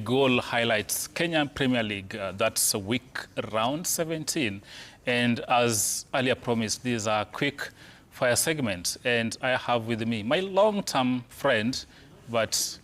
goal highlights Kenyan Premier League. That's week round 17. And as earlier promised, these are quick fire segments. And I have with me my long-term friend, but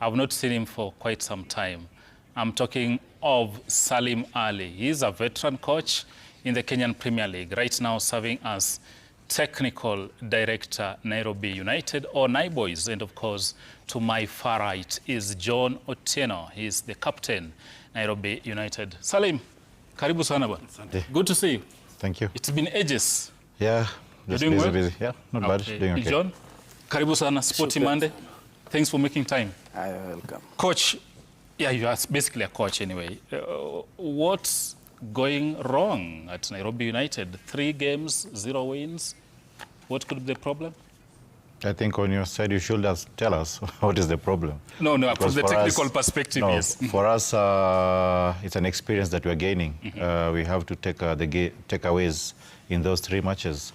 I've not seen him for quite some time. I'm talking of Salim Ali. He's a veteran coach in the Kenyan Premier League, right now serving as Technical Director, Nairobi United, or Naibois. And of course, to my far right is John Otieno. He's the captain, Nairobi United. Salim, karibu sana bwana. Good to see you. Thank you. It's been ages. Yeah, just doing well? busy. Yeah, not bad. Doing okay. John, karibu sana, Sporty Monday. Thanks for making time. You're welcome. Coach, yeah, you are basically a coach anyway. What's going wrong at Nairobi United? 3 games, 0 wins. What could be the problem? I think on your side, you should tell us what is the problem. No, because from the technical perspective, yes. For us, it's an experience that we're gaining. We have to take the takeaways in those 3 matches.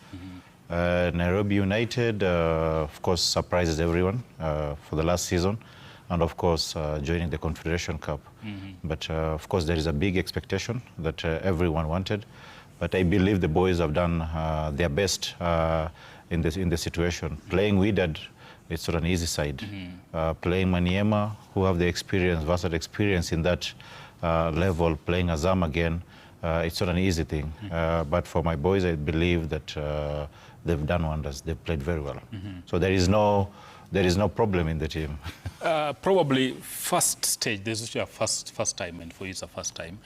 Nairobi United, of course, surprises everyone for the last season. And of course, joining the Confederation Cup. But of course, there is a big expectation that everyone wanted. But I believe the boys have done their best in the situation. Playing Wydad, it's not an easy side. Playing Maniema, who have the experience, versatile experience in that level, playing Azam again, it's not an easy thing. But for my boys, I believe that they've done wonders. They've played very well. So there is no problem in the team. Probably first stage, this is your first time, and for you it's a first time.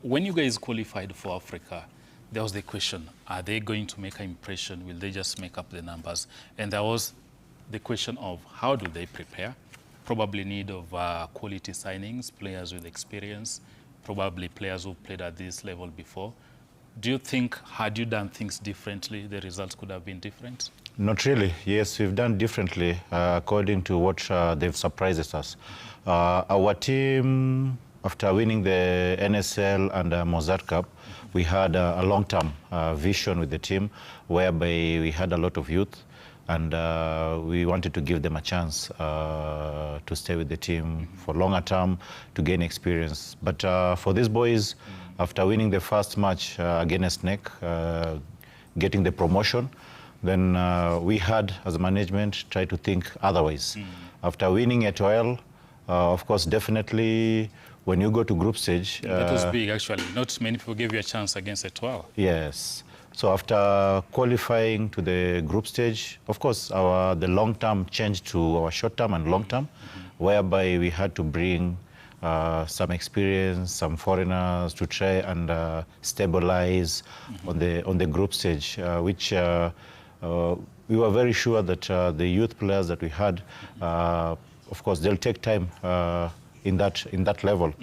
When you guys qualified for Africa, there was the question, are they going to make an impression? Will they just make up the numbers? And there was the question of how do they prepare? Probably need of quality signings, players with experience, probably players who played at this level before. Do you think, had you done things differently, the results could have been different? Not really. Yes, we've done differently according to what they've surprised us. Our team, after winning the NSL and Mozart Cup, we had a long-term vision with the team whereby we had a lot of youth and we wanted to give them a chance to stay with the team for longer term, to gain experience. But for these boys, after winning the first match against NEC, getting the promotion, then we had, as management, try to think otherwise. After winning at OL, of course, definitely, when you go to group stage... that was big, actually. Not many people gave you a chance against Etoile. Yes. So after qualifying to the group stage, of course, the long-term changed to our short-term and long-term, whereby we had to bring some experience, some foreigners to try and stabilize on the group stage, which we were very sure that the youth players that we had, of course, they'll take time in that level.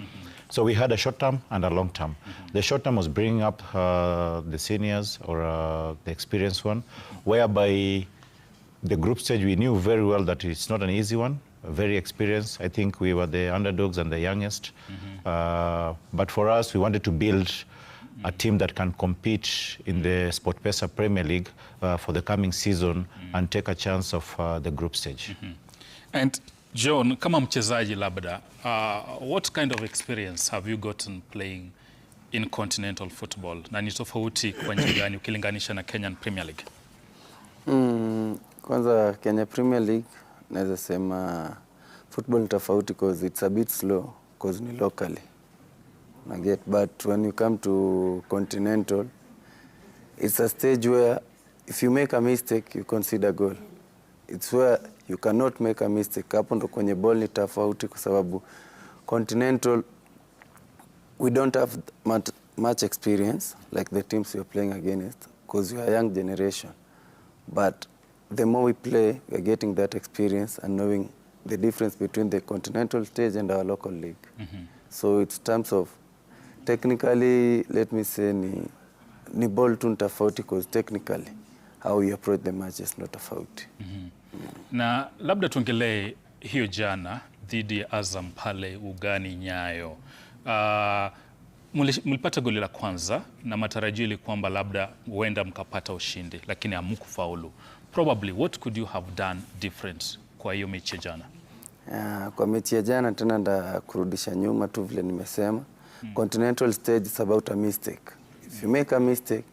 So we had a short term and a long term. The short term was bringing up the seniors or the experienced one, whereby the group stage we knew very well that it's not an easy one, very experienced. I think we were the underdogs and the youngest. But for us, we wanted to build a team that can compete in the SportPesa Premier League for the coming season and take a chance of the group stage. And John, kama mchezaji labda, what kind of experience have you gotten playing in continental football? Na ni tofauti kwa njia gani ukilinganisha na Kenyan Premier League? Kwanza Kenya Premier League, naweza sema football ni tofauti because it's a bit slow because ni locally. But when you come to continental, it's a stage where if you make a mistake, you consider goal. It's where you cannot make a mistake. Hapo ndo kwenye ball ni tofauti kwa sababu continental, we don't have much experience like the teams you're playing against because we are a young generation. But the more we play, we are getting that experience and knowing the difference between the continental stage and our local league. So it's terms of technically, let me say, ni ball tu tofauti because technically how we approach the match is not tofauti. Na labda tuongelee hiyo jana dhidi ya Azam pale ugani Nyayo. Mlipata goli la kwanza na matarajio ili kwamba labda huenda mkapata ushindi, lakini hamkufaulu. Probably, what could you have done different kwa hiyo mechi jana? Kwa mechi ya jana tena nda kurudisha nyuma tu vile nimesema. Continental stage is about a mistake. If you make a mistake,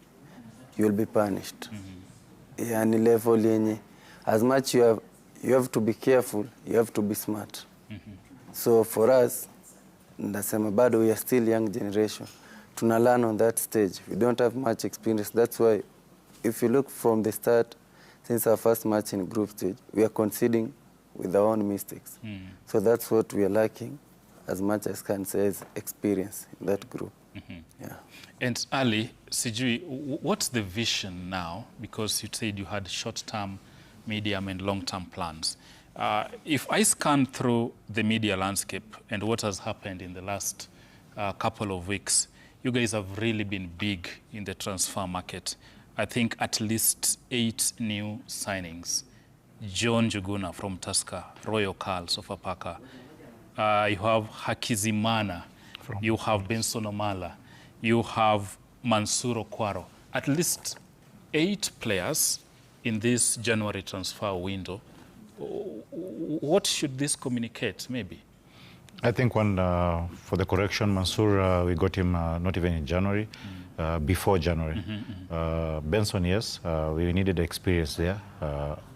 you will be punished. Yani level yenye, as much you have to be careful, you have to be smart. So for us, ndasema bado we are still young generation. Tuna learn on that stage. We don't have much experience. That's why if you look from the start, since our first match in group stage, we are conceding with our own mistakes. So that's what we are lacking, as much as can say, is experience in that group. Yeah. And Ali, sijui, what's the vision now? Because you said you had short-term, medium and long-term plans. If I scan through the media landscape and what has happened in the last couple of weeks, you guys have really been big in the transfer market. I think at least 8 new signings. John Juguna from Tusker, Royal Carl, Sofapaka. You have Hakizimana. You have Benson Omala. You have Mansuro Kwaro. At least 8 players in this January transfer window. What should this communicate, maybe? I think one, for the correction, Mansour, we got him not even in January, before January. Benson, yes, we needed experience there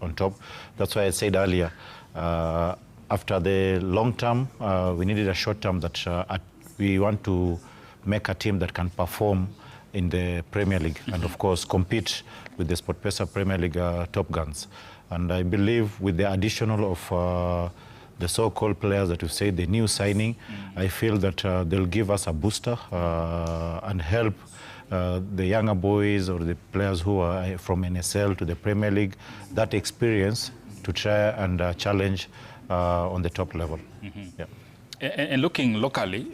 on top. That's why I said earlier, after the long term, we needed a short term that we want to make a team that can perform in the Premier League and, of course, compete with the SportPesa Premier League top guns. And I believe with the additional of the so-called players that you say, the new signing, I feel that they'll give us a booster and help the younger boys or the players who are from NSL to the Premier League, that experience to try and challenge on the top level. Yeah. And looking locally,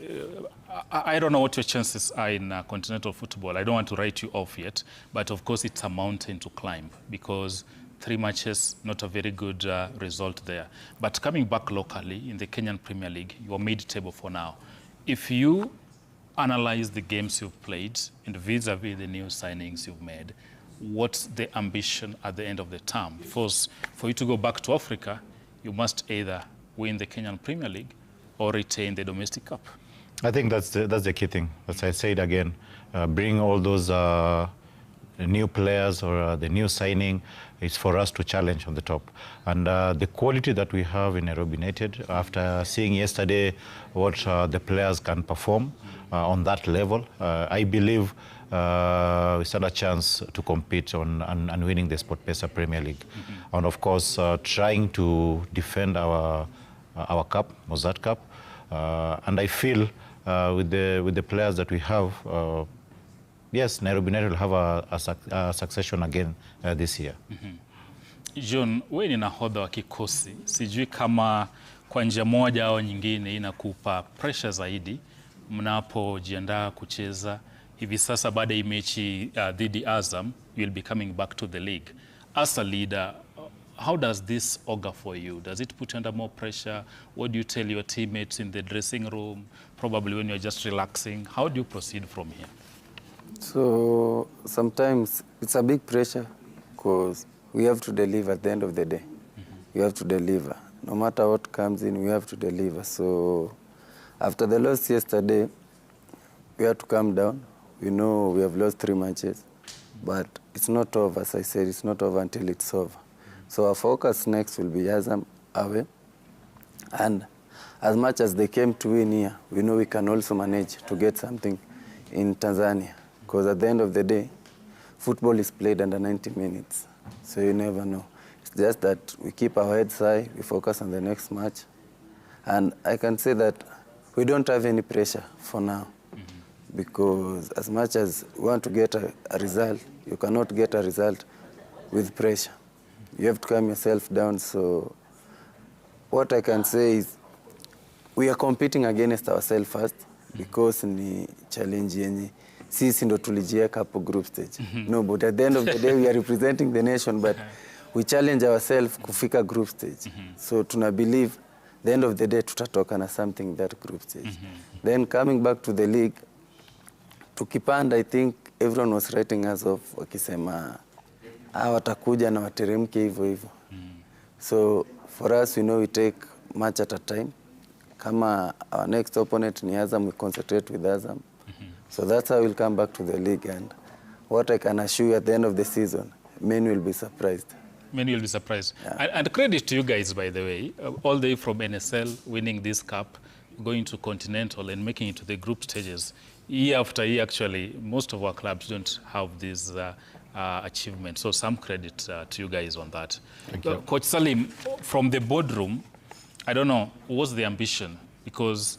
I don't know what your chances are in continental football. I don't want to write you off yet, but of course it's a mountain to climb because 3 matches, not a very good result there. But coming back locally in the Kenyan Premier League, you are mid-table for now. If you analyze the games you've played and vis-a-vis the new signings you've made, what's the ambition at the end of the term? Because for you to go back to Africa, you must either win the Kenyan Premier League or retain the domestic cup. I think that's the key thing. As I said again, bring all those new players or the new signing is for us to challenge on the top. And the quality that we have in Nairobi United, after seeing yesterday what the players can perform on that level, I believe we stand a chance to compete on and winning the SportPesa Premier League. And of course, trying to defend our cup, Mozart Cup. And I feel with the players that we have, yes, Nairobi United will have a succession again this year. John, wewe ni nahodha wa kikosi. Sijui kama kwa njia moja au nyingine inakupa pressure zaidi mnapojiandaa kucheza hivi sasa baada ya mechi dhidi Azam, you'll be coming back to the league. As a leader, how does this augur for you? Does it put you under more pressure? What do you tell your teammates in the dressing room? Probably when you're just relaxing. How do you proceed from here? So sometimes it's a big pressure because we have to deliver at the end of the day. We have to deliver. No matter what comes in, we have to deliver. So after the loss yesterday, we have to calm down. We know we have lost 3 matches, but it's not over. As I said, it's not over until it's over. So our focus next will be Azam away. And as much as they came to win here, we know we can also manage to get something in Tanzania. Because at the end of the day, football is played under 90 minutes. So you never know. It's just that we keep our heads high, we focus on the next match. And I can say that we don't have any pressure for now. Because as much as we want to get a result, you cannot get a result with pressure. You have to calm yourself down. So what I can say is we are competing against ourselves first because ni challenge yenye sisi ndo tulijiweka hapo group stage. No, but at the end of the day we are representing the nation, but we challenge ourselves kufika group stage. So tuna believe the end of the day tutatoka na something in that group stage. Then coming back to the league, tukipanda, I think everyone was writing us off wakisema watakuja na wateremke hivyo hivyo. So for us, we know we take match at a time. Kama our next opponent ni Azam, we concentrate with Azam. So that's how we'll come back to the league. And what I can assure you at the end of the season, many will be surprised. Many will be surprised. Yeah. And credit to you guys, by the way, all the way from NSL, winning this cup, going to Continental and making it to the group stages. Year after year, actually, most of our clubs don't have these achievements. So some credit to you guys on that. Thank you. Coach Salim, from the boardroom, I don't know, what's the ambition? Because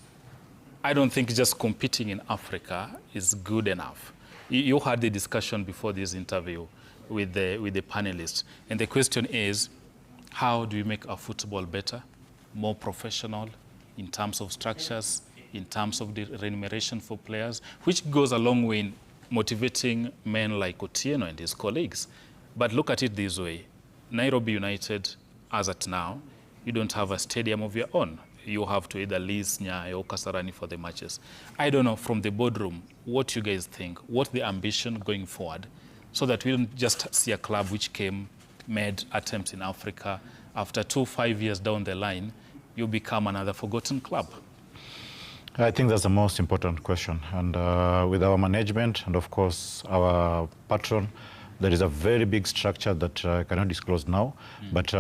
I don't think just competing in Africa is good enough. You had the discussion before this interview with the panelists. And the question is, how do we make our football better, more professional in terms of structures, in terms of the remuneration for players, which goes a long way in motivating men like Otieno and his colleagues. But look at it this way. Nairobi United, as at now, you don't have a stadium of your own. You have to either lease Nyayo or Kasarani for the matches. I don't know, from the boardroom, what you guys think, what's the ambition going forward, so that we don't just see a club which made attempts in Africa. After 5 years down the line, you become another forgotten club. I think that's the most important question. And with our management and, of course, our patron, there is a very big structure that I cannot disclose now, but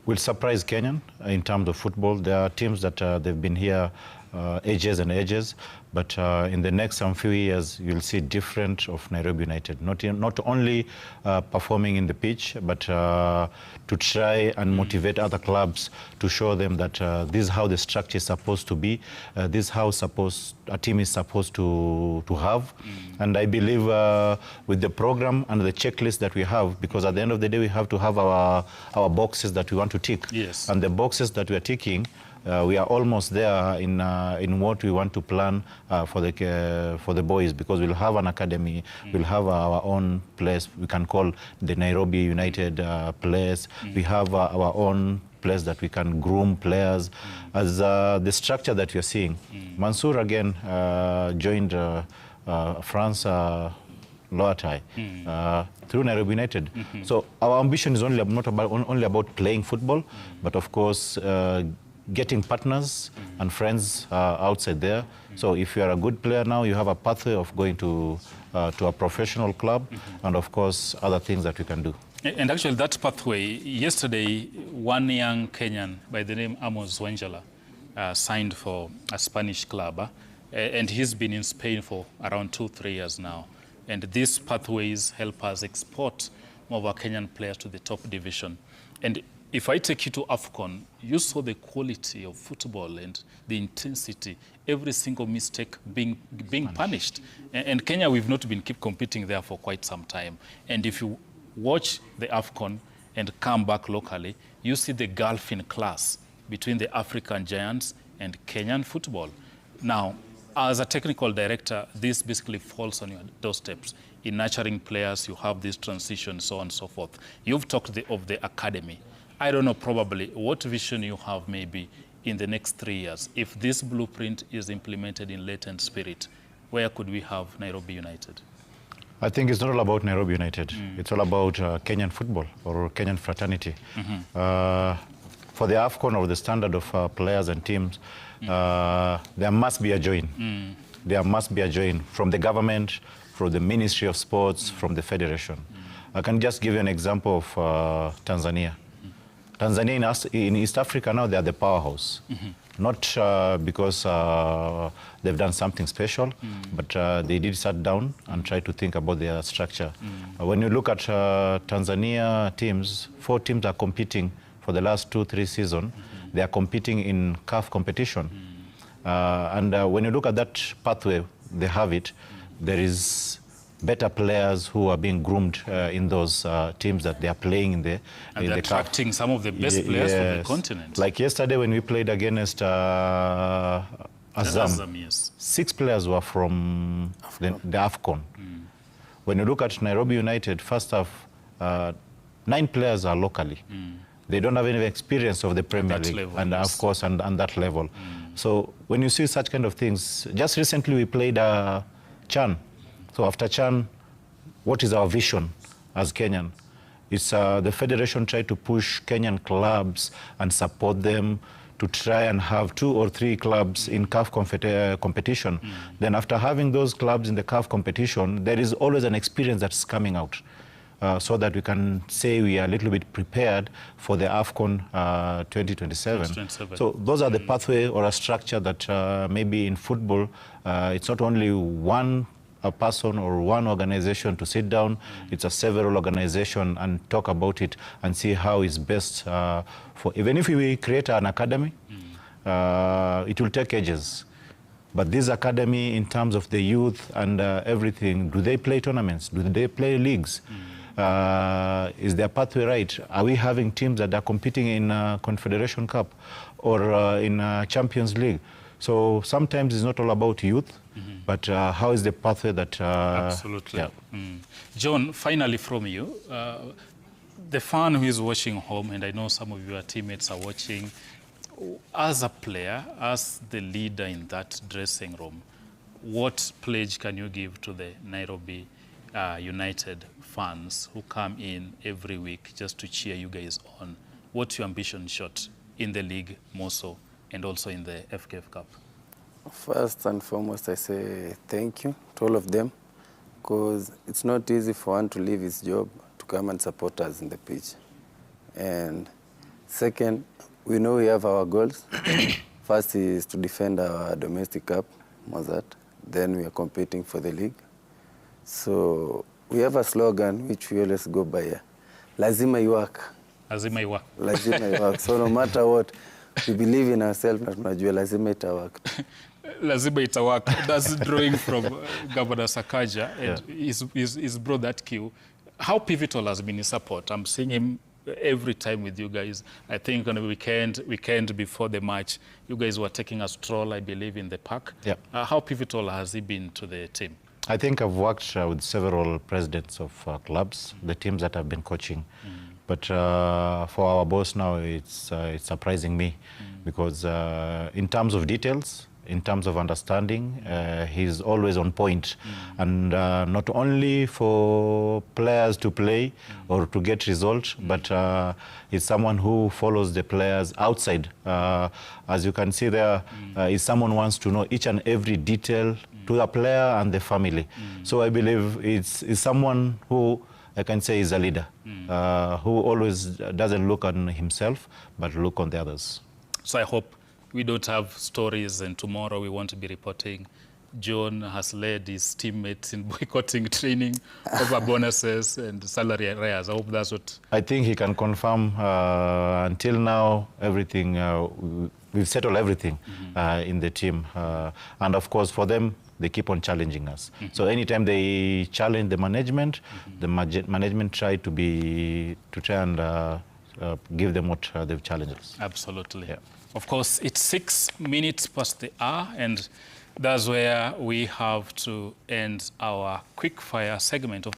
will surprise Kenyan in terms of football. There are teams that they've been here ages and ages, but in the next few years, you'll see different of Nairobi United. Not only performing in the pitch, but to try and motivate other clubs to show them that this is how the structure is supposed to be, this is how a team is supposed to have. And I believe with the program and the checklist that we have, because at the end of the day, we have to have our boxes that we want to tick. Yes. And the boxes that we are ticking, we are almost there in what we want to plan for the boys, because we'll have an academy, we'll have our own place we can call the Nairobi United place. We have our own place that we can groom players as the structure that you're seeing. Mansour again joined France Loatai through Nairobi United. So our ambition is not only about playing football, but of course getting partners and friends outside there. So if you are a good player now, you have a pathway of going to a professional club, and of course other things that we can do. And actually that pathway, yesterday, one young Kenyan by the name Amos Wanjala signed for a Spanish club, and he's been in Spain for around 2-3 years now. And these pathways help us export more of our Kenyan players to the top division. And if I take you to AFCON, you saw the quality of football and the intensity, every single mistake being punished. And Kenya, we've not been keep competing there for quite some time. And if you watch the AFCON and come back locally, you see the gulf in class between the African giants and Kenyan football. Now, as a technical director, this basically falls on your doorsteps. In nurturing players, you have this transition, so on and so forth. You've talked of the academy. I don't know probably what vision you have maybe in the next 3 years. If this blueprint is implemented in latent spirit, where could we have Nairobi United? I think it's not all about Nairobi United. It's all about Kenyan football or Kenyan fraternity. For the AFCON or the standard of players and teams, there must be a join. There must be a join from the government, from the Ministry of Sports, from the Federation. I can just give you an example of Tanzania. Tanzania in East Africa now, they are the powerhouse. Not because they've done something special, but they did sit down and try to think about their structure. When you look at Tanzania teams, 4 teams are competing for the last 2-3 seasons. They are competing in CAF competition. And when you look at that pathway, they have it. There is better players who are being groomed in those teams that they are playing in the and they're attracting some of the best players from the continent. Like yesterday when we played against Azam, yes. 6 players were from the AFCON. When you look at Nairobi United, first half, 9 players are locally. They don't have any experience of the Premier League, level, and yes. of course, and that level. So when you see such kind of things, just recently we played Chan. So after Chan, what is our vision as Kenyan? It's the federation tried to push Kenyan clubs and support them to try and have 2 or 3 clubs in CAF competition. Then after having those clubs in the CAF competition, there is always an experience that's coming out. So that we can say we are a little bit prepared for the AFCON 2027. So those are the pathway or a structure that maybe in football, it's not only one person or one organization to sit down, it's a several organization and talk about it and see how it's best for, even if we create an academy, it will take ages. But this academy, in terms of the youth and everything, do they play tournaments? Do they play leagues? Is their pathway right? Are we having teams that are competing in Confederation Cup or in Champions League? So sometimes it's not all about youth, but how is the pathway that... Absolutely. Yeah. John, finally from you, the fan who is watching home, and I know some of your teammates are watching, as a player, as the leader in that dressing room, what pledge can you give to the Nairobi United fans who come in every week just to cheer you guys on? What's your ambition shot in the league more so, and also in the FKF Cup? First and foremost, I say thank you to all of them, because it's not easy for one to leave his job to come and support us in the pitch. And second, we know we have our goals. First is to defend our domestic cup, Mozart. Then we are competing for the league. So we have a slogan which we always go by, lazima iwak. Lazima iwak. Lazima iwak. So no matter what, we believe in ourselves na tunajua lazima itawak. Lazima itawak. That's drawing from Governor Sakaja, and he's brought that cue. How pivotal has been his support? I'm seeing him every time with you guys. I think on the weekend before the match, you guys were taking a stroll, I believe, in the park. Yeah. How pivotal has he been to the team? I think I've worked with several presidents of clubs, the teams that I've been coaching. But for our boss now, it's surprising me because in terms of details, in terms of understanding, he's always on point. And not only for players to play or to get results, but he's someone who follows the players outside. As you can see there, is someone who wants to know each and every detail to the player and the family. So I believe it's someone who I can say is a leader, who always doesn't look on himself, but look on the others. So I hope we don't have stories and tomorrow we want to be reporting John has led his teammates in boycotting training over bonuses and salary arrears. I hope that's what... I think he can confirm. Until now, everything, we've settled everything in the team. And of course, for them, they keep on challenging us. So anytime they challenge the management, the management try and give them what they've challenged us. Absolutely. Yeah. Of course, it's 6 minutes past the hour, and that's where we have to end our quick fire segment of